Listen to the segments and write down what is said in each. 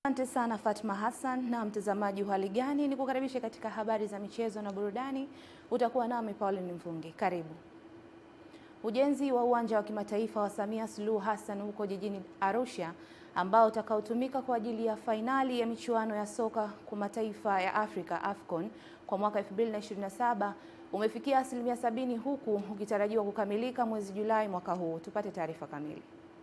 Asante sana Fatma Hassan. Na mtazamaji, hali gani? Nikukaribisha katika habari za michezo na burudani. Utakuwa nami Pauline Mvungi. Karibu. Ujenzi wa uwanja wa kimataifa wa Samia Suluhu Hassan huko jijini Arusha, ambao utakaotumika kwa ajili ya fainali ya michuano ya soka kwa mataifa ya Afrika AFCON kwa mwaka 2027 umefikia 70%, huku ukitarajiwa kukamilika mwezi Julai mwaka huu. Tupate taarifa kamili.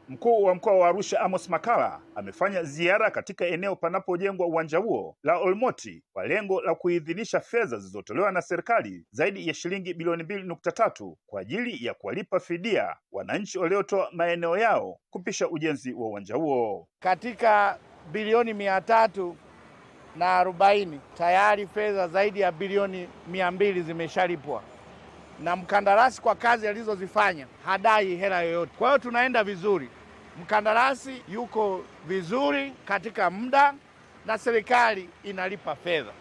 Mkuu wa mkoa wa Arusha Amos Makalla amefanya ziara katika eneo panapojengwa uwanja huo la Olmoti kwa lengo la kuidhinisha fedha zilizotolewa na serikali zaidi ya shilingi bilioni 2.3 kwa ajili ya kuwalipa fidia wananchi waliotoa maeneo yao kupisha ujenzi wa uwanja huo. Katika bilioni 340 tayari fedha zaidi ya bilioni 200 zimeshalipwa, na mkandarasi kwa kazi alizozifanya hadai hela yoyote. Kwa hiyo tunaenda vizuri, mkandarasi yuko vizuri katika muda na serikali inalipa fedha,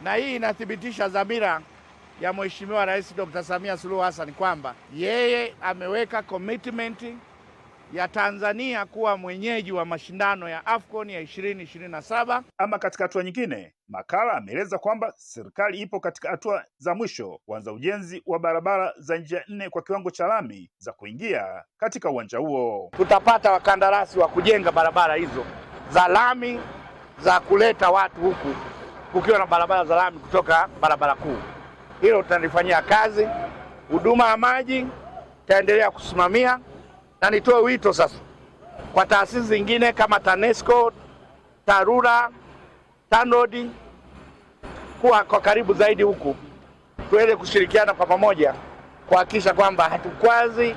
na hii inathibitisha dhamira ya Mheshimiwa Rais Dr. Samia Suluhu Hassan kwamba yeye ameweka commitment ya Tanzania kuwa mwenyeji wa mashindano ya AFCON ya 2027. Ama katika hatua nyingine, Makalla ameeleza kwamba serikali ipo katika hatua za mwisho kuanza ujenzi wa barabara za njia 4 kwa kiwango cha lami za kuingia katika uwanja huo. Tutapata wakandarasi wa kujenga barabara hizo za lami za kuleta watu huku, kukiwa na barabara za lami kutoka barabara kuu. Hilo tutalifanyia kazi. Huduma ya maji taendelea kusimamia, na nitoe wito sasa kwa taasisi zingine kama TANESCO, TARURA, TANROADS kuwa kwa karibu zaidi huku, tuweze kushirikiana kwa pamoja kuhakikisha kwamba hatukwazi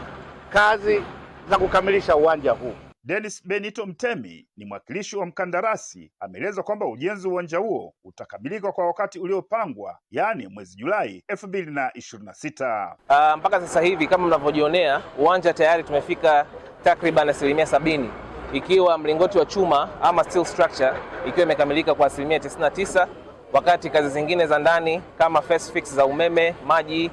kazi za kukamilisha uwanja huu. Dennis Benito Mtemi ni mwakilishi wa mkandarasi, ameeleza kwamba ujenzi wa uwanja huo utakamilika kwa wakati uliopangwa, yaani mwezi Julai 2026. Mpaka sasa hivi kama mnavyojionea, uwanja tayari tumefika takriban 70%, ikiwa mlingoti wa chuma ama steel structure ikiwa imekamilika kwa 99%, wakati kazi zingine za ndani kama first fix za umeme, maji,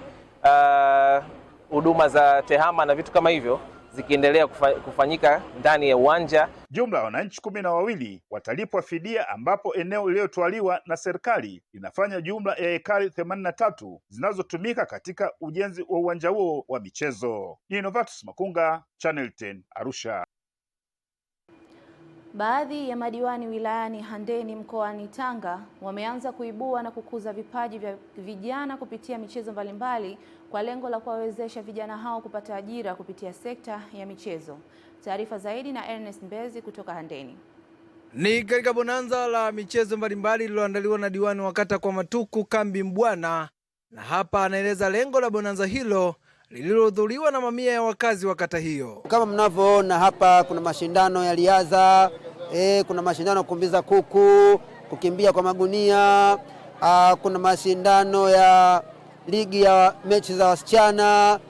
huduma za tehama na vitu kama hivyo zikiendelea kufanyika ndani ya uwanja. Jumla ya wananchi 12 watalipwa fidia, ambapo eneo lililotwaliwa na serikali linafanya jumla ya ekari 83 zinazotumika katika ujenzi wa uwanja huo wa michezo. Ni Novatus Makunga, Channel 10, Arusha. Baadhi ya madiwani wilayani Handeni mkoani Tanga wameanza kuibua na kukuza vipaji vya vijana kupitia michezo mbalimbali kwa lengo la kuwawezesha vijana hao kupata ajira kupitia sekta ya michezo. Taarifa zaidi na Ernest Mbezi kutoka Handeni. Ni katika bonanza la michezo mbalimbali lililoandaliwa na diwani wa kata kwa Matuku Kambi Mbwana, na hapa anaeleza lengo la bonanza hilo lililohudhuriwa na mamia ya wakazi wa kata hiyo. Kama mnavyoona hapa, kuna mashindano ya riadha, kuna mashindano ya kukimbiza kuku, kukimbia kwa magunia, kuna mashindano ya ligi ya mechi za wasichana,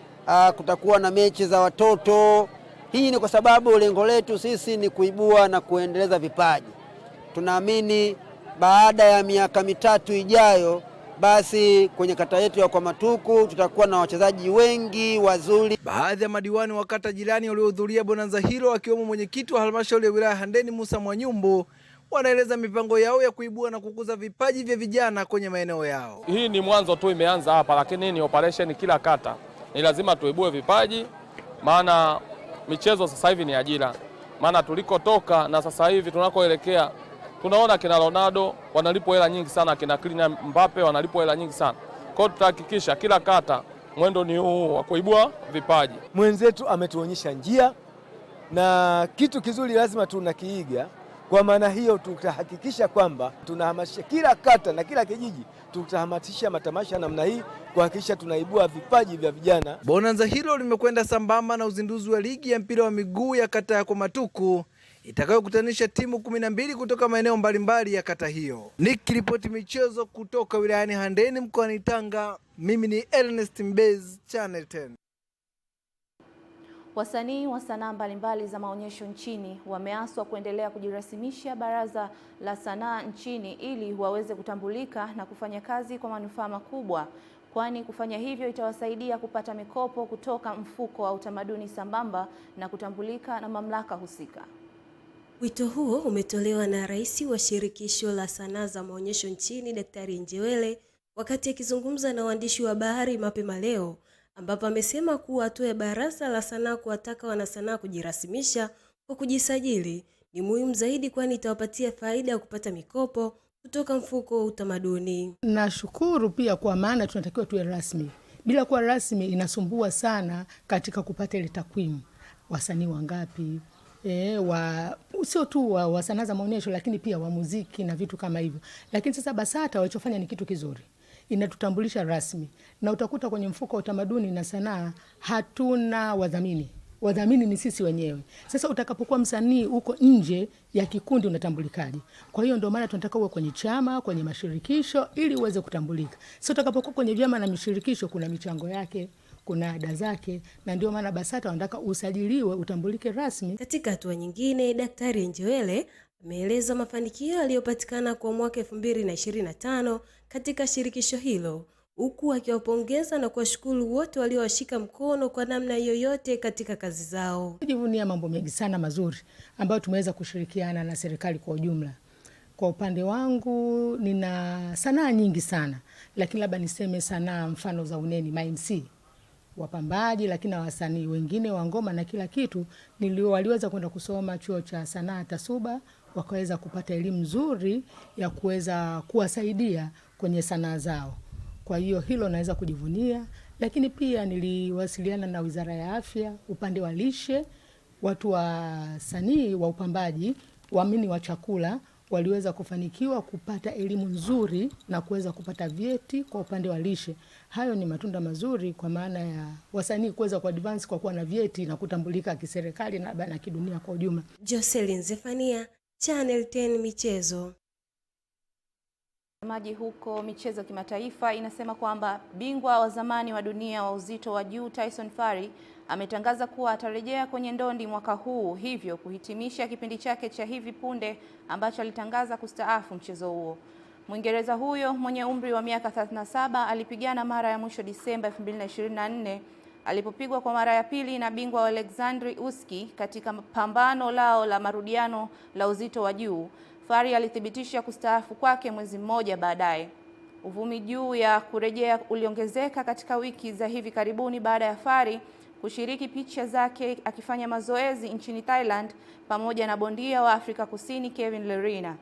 kutakuwa na mechi za watoto. Hii ni kwa sababu lengo letu sisi ni kuibua na kuendeleza vipaji. Tunaamini baada ya miaka 3 ijayo, basi kwenye kata yetu ya kwa Matuku tutakuwa na wachezaji wengi wazuri. Baadhi ya madiwani wa kata jirani waliohudhuria bonanza hilo, akiwemo mwenyekiti wa halmashauri ya wilaya Handeni Musa Mwanyumbu, wanaeleza mipango yao ya kuibua na kukuza vipaji vya vijana kwenye maeneo yao. Hii ni mwanzo tu, imeanza hapa, lakini ni operation kila kata. Ni lazima tuibue vipaji, maana michezo sasa hivi ni ajira. Maana tulikotoka na sasa hivi tunakoelekea, tunaona kina Ronaldo wanalipwa hela nyingi sana, kina Kylian Mbappe wanalipwa hela nyingi sana. Kwa hiyo tutahakikisha kila kata mwendo ni huu wa kuibua vipaji. Mwenzetu ametuonyesha njia na kitu kizuri lazima tunakiiga. Kwa maana hiyo tutahakikisha kwamba tunahamasisha kila kata na kila kijiji, tutahamasisha matamasha namna hii kuhakikisha tunaibua vipaji vya vijana. Bonanza hilo limekwenda sambamba na uzinduzi wa ligi ya mpira wa miguu ya kata ya kwa Matuku itakayokutanisha timu 12 kutoka maeneo mbalimbali ya kata hiyo. Nikiripoti michezo kutoka wilayani Handeni mkoani Tanga, mimi ni Ernest Mbez, Channel 10. Wasanii wa sanaa mbalimbali za maonyesho nchini wameaswa kuendelea kujirasimisha Baraza la Sanaa nchini ili waweze kutambulika na kufanya kazi kwa manufaa makubwa, kwani kufanya hivyo itawasaidia kupata mikopo kutoka mfuko wa utamaduni sambamba na kutambulika na mamlaka husika. Wito huo umetolewa na Rais wa Shirikisho la Sanaa za Maonyesho nchini, Daktari Njewele, wakati akizungumza na waandishi wa habari mapema leo, ambapo amesema kuwa hatua ya Baraza la Sanaa kuwataka wanasanaa kujirasimisha kwa kujisajili ni muhimu zaidi, kwani itawapatia faida ya kupata mikopo kutoka mfuko wa utamaduni. Nashukuru pia kwa maana tunatakiwa tuwe rasmi. Bila kuwa rasmi inasumbua sana katika kupata ile takwimu. Wasanii wangapi, sio tu wa sanaa za maonyesho lakini pia wa muziki na vitu kama hivyo. Lakini sasa BASATA walichofanya ni kitu kizuri. Inatutambulisha rasmi. Na utakuta kwenye mfuko wa utamaduni na sanaa hatuna wadhamini. Wadhamini ni sisi wenyewe. Sasa utakapokuwa msanii uko nje ya kikundi unatambulikaje? Kwa hiyo ndio maana tunataka uwe kwenye chama, kwenye mashirikisho ili uweze kutambulika. Sasa utakapokuwa kwenye vyama na mashirikisho kuna michango yake, kuna ada zake, na ndio maana BASATA wanataka usajiliwe, utambulike rasmi. Katika hatua nyingine, Daktari Njewele ameeleza mafanikio yaliyopatikana kwa mwaka 2025 katika shirikisho hilo, huku akiwapongeza na kuwashukuru wote waliowashika mkono kwa namna yoyote katika kazi zao. Najivunia mambo mengi sana mazuri ambayo tumeweza kushirikiana na serikali kwa ujumla. Kwa upande wangu nina sanaa nyingi sana, lakini labda niseme sanaa mfano za uneni, MC, wapambaji, lakini na wasanii wengine wa ngoma na kila kitu waliweza kwenda kusoma chuo cha sanaa Tasuba, wakaweza kupata elimu nzuri ya kuweza kuwasaidia kwenye sanaa zao. Kwa hiyo hilo naweza kujivunia, lakini pia niliwasiliana na Wizara ya Afya upande wa lishe, watu wa sanii wa upambaji, waamini wa chakula waliweza kufanikiwa kupata elimu nzuri na kuweza kupata vyeti kwa upande wa lishe. Hayo ni matunda mazuri kwa maana ya wasanii kuweza ku advance kwa kuwa na vyeti na kutambulika kiserikali na kidunia kwa ujumla. Jocelyn Zefania, Channel 10 Michezo. Maji huko michezo kimataifa inasema kwamba bingwa wa zamani wa dunia wa uzito wa juu Tyson Fury ametangaza kuwa atarejea kwenye ndondi mwaka huu, hivyo kuhitimisha kipindi chake cha hivi punde ambacho alitangaza kustaafu mchezo huo. Mwingereza huyo mwenye umri wa miaka 37 alipigana mara ya mwisho Disemba 2024 alipopigwa kwa mara ya pili na bingwa Alexander Usyk katika pambano lao la marudiano la uzito wa juu. Fury alithibitisha kustaafu kwake mwezi mmoja baadaye. Uvumi juu ya kurejea uliongezeka katika wiki za hivi karibuni baada ya Fury kushiriki picha zake akifanya mazoezi nchini Thailand pamoja na bondia wa Afrika Kusini Kevin Lerena.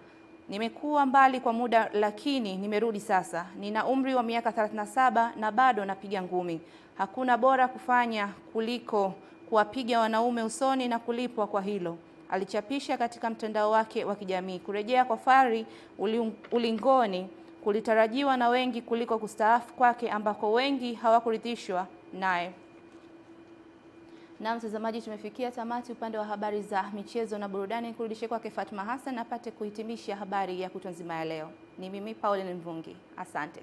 Nimekuwa mbali kwa muda lakini nimerudi sasa. Nina umri wa miaka 37 na bado napiga ngumi. Hakuna bora kufanya kuliko kuwapiga wanaume usoni na kulipwa kwa hilo, alichapisha katika mtandao wake wa kijamii. Kurejea kwa Fury ulingoni kulitarajiwa na wengi kuliko kustaafu kwake ambako wengi hawakuridhishwa naye. Na mtazamaji, tumefikia tamati upande wa habari za michezo na burudani. Kurudishe kwake Fatma Hassan apate kuhitimisha habari ya kutwa nzima ya leo. Ni mimi Pauline Mvungi. Asante.